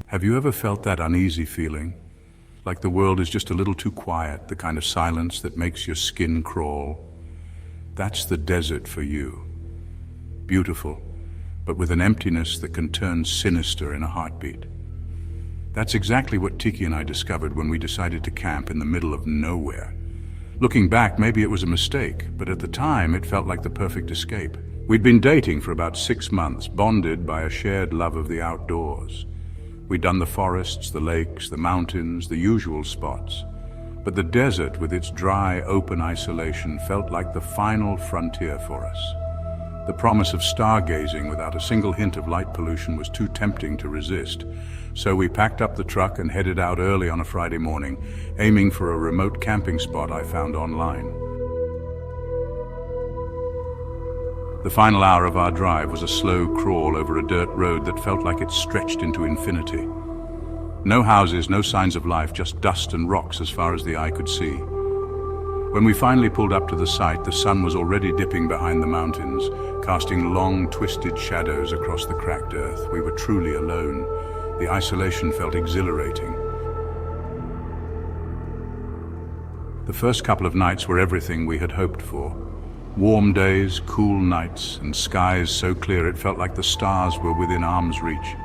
Have you ever felt that uneasy feeling? Like the world is just a little too quiet, the kind of silence that makes your skin crawl? That's the desert for you. Beautiful, but with an emptiness that can turn sinister in a heartbeat. That's exactly what Tiki and I discovered when we decided to camp in the middle of nowhere. Looking back, maybe it was a mistake, but at the time it felt like the perfect escape. We'd been dating for about 6 months, bonded by a shared love of the outdoors. We'd done the forests, the lakes, the mountains, the usual spots. But the desert, with its dry, open isolation, felt like the final frontier for us. The promise of stargazing without a single hint of light pollution was too tempting to resist. So we packed up the truck and headed out early on a Friday morning, aiming for a remote camping spot I found online. The final hour of our drive was a slow crawl over a dirt road that felt like it stretched into infinity. No houses, no signs of life, just dust and rocks as far as the eye could see. When we finally pulled up to the site, the sun was already dipping behind the mountains, casting long, twisted shadows across the cracked earth. We were truly alone. The isolation felt exhilarating. The first couple of nights were everything we had hoped for. Warm days, cool nights, and skies so clear it felt like the stars were within arm's reach.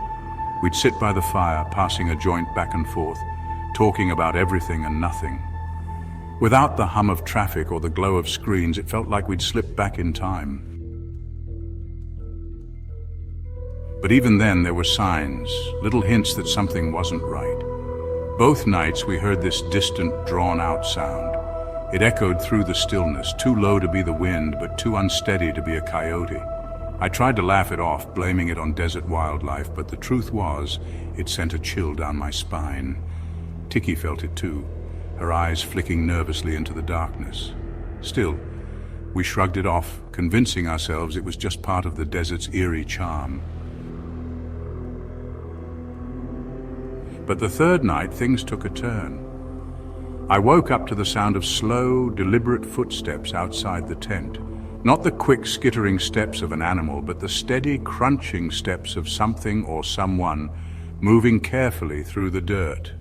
We'd sit by the fire, passing a joint back and forth, talking about everything and nothing. Without the hum of traffic or the glow of screens, it felt like we'd slipped back in time. But even then, there were signs, little hints that something wasn't right. Both nights we heard this distant, drawn-out sound. It echoed through the stillness, too low to be the wind, but too unsteady to be a coyote. I tried to laugh it off, blaming it on desert wildlife, but the truth was, it sent a chill down my spine. Tiki felt it too, her eyes flicking nervously into the darkness. Still, we shrugged it off, convincing ourselves it was just part of the desert's eerie charm. But the third night, things took a turn. I woke up to the sound of slow, deliberate footsteps outside the tent. Not the quick, skittering steps of an animal, but the steady, crunching steps of something or someone moving carefully through the dirt.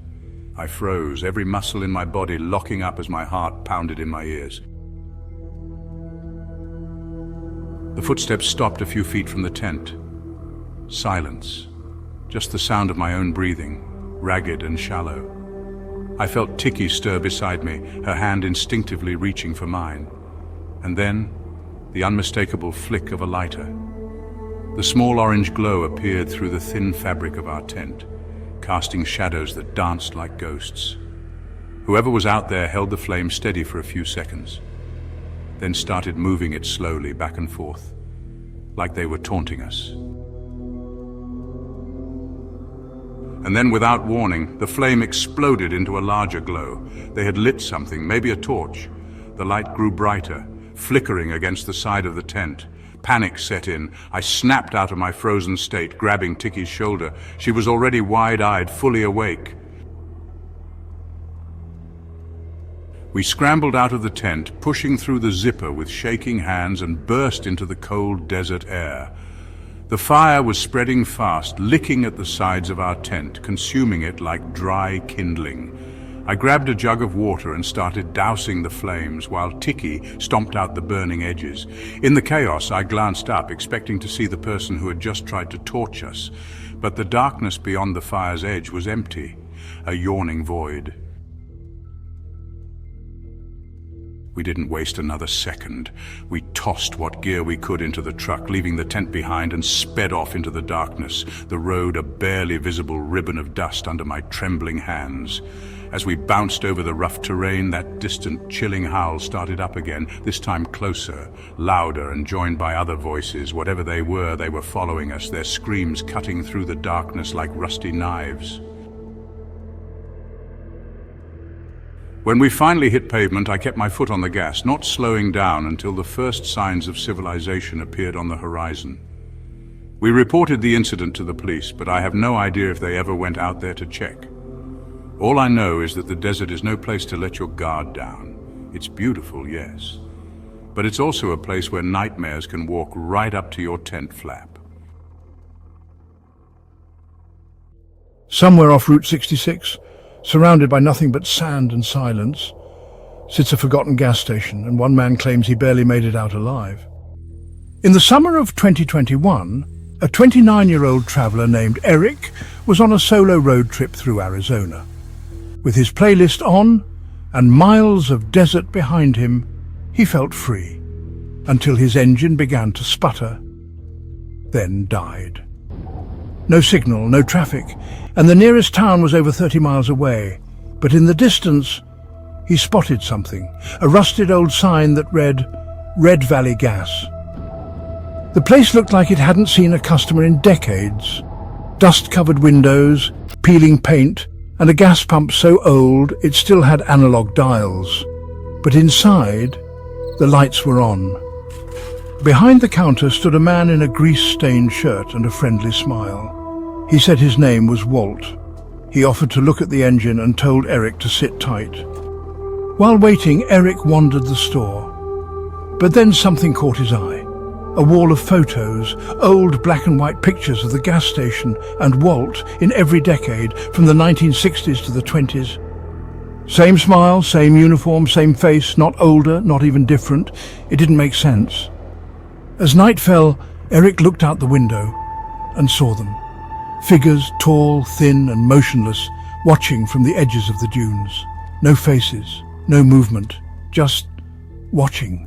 I froze, every muscle in my body locking up as my heart pounded in my ears. The footsteps stopped a few feet from the tent. Silence. Just the sound of my own breathing, ragged and shallow. I felt Tiki stir beside me, her hand instinctively reaching for mine. And then, the unmistakable flick of a lighter. The small orange glow appeared through the thin fabric of our tent, casting shadows that danced like ghosts. Whoever was out there held the flame steady for a few seconds, then started moving it slowly back and forth, like they were taunting us. And then, without warning, the flame exploded into a larger glow. They had lit something, maybe a torch. The light grew brighter, flickering against the side of the tent. Panic set in. I snapped out of my frozen state, grabbing Tiki's shoulder. She was already wide-eyed, fully awake. We scrambled out of the tent, pushing through the zipper with shaking hands, and burst into the cold desert air. The fire was spreading fast, licking at the sides of our tent, consuming it like dry kindling. I grabbed a jug of water and started dousing the flames, while Tiki stomped out the burning edges. In the chaos, I glanced up, expecting to see the person who had just tried to torch us. But the darkness beyond the fire's edge was empty, a yawning void. We didn't waste another second. We tossed what gear we could into the truck, leaving the tent behind, and sped off into the darkness, the road a barely visible ribbon of dust under my trembling hands. As we bounced over the rough terrain, that distant, chilling howl started up again, this time closer, louder, and joined by other voices. Whatever they were following us, their screams cutting through the darkness like rusty knives. When we finally hit pavement, I kept my foot on the gas, not slowing down until the first signs of civilization appeared on the horizon. We reported the incident to the police, but I have no idea if they ever went out there to check. All I know is that the desert is no place to let your guard down. It's beautiful, yes, but it's also a place where nightmares can walk right up to your tent flap. Somewhere off Route 66, surrounded by nothing but sand and silence, sits a forgotten gas station, and one man claims he barely made it out alive. In the summer of 2021, a 29-year-old traveller named Eric was on a solo road trip through Arizona. With his playlist on and miles of desert behind him, he felt free, until his engine began to sputter, then died. No signal, no traffic, and the nearest town was over 30 miles away. But in the distance, he spotted something, a rusted old sign that read, "Red Valley Gas." The place looked like it hadn't seen a customer in decades. Dust-covered windows, peeling paint, and a gas pump so old it still had analog dials. But inside, the lights were on. Behind the counter stood a man in a grease-stained shirt and a friendly smile. He said his name was Walt. He offered to look at the engine and told Eric to sit tight. While waiting, Eric wandered the store. But then something caught his eye. A wall of photos, old black and white pictures of the gas station and Walt in every decade, from the 1960s to the 20s. Same smile, same uniform, same face, not older, not even different. It didn't make sense. As night fell, Eric looked out the window and saw them. Figures, tall, thin and motionless, watching from the edges of the dunes. No faces, no movement, just watching.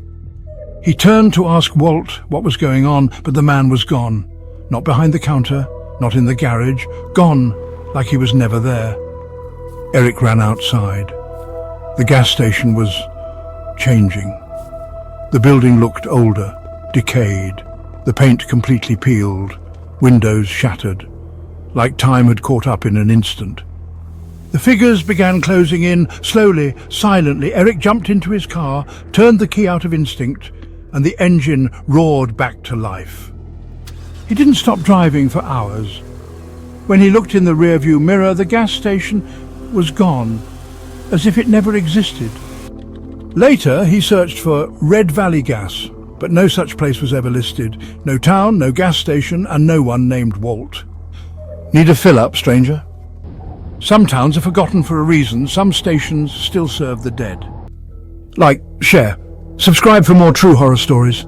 He turned to ask Walt what was going on, but the man was gone. Not behind the counter, not in the garage, gone like he was never there. Eric ran outside. The gas station was changing. The building looked older, decayed, the paint completely peeled, windows shattered, like time had caught up in an instant. The figures began closing in, slowly, silently. Eric jumped into his car, turned the key out of instinct, and the engine roared back to life. He didn't stop driving for hours. When he looked in the rearview mirror, the gas station was gone, as if it never existed. Later, he searched for Red Valley Gas, but no such place was ever listed. No town, no gas station, and no one named Walt. Need a fill-up, stranger? Some towns are forgotten for a reason. Some stations still serve the dead. Like, share, subscribe for more true horror stories.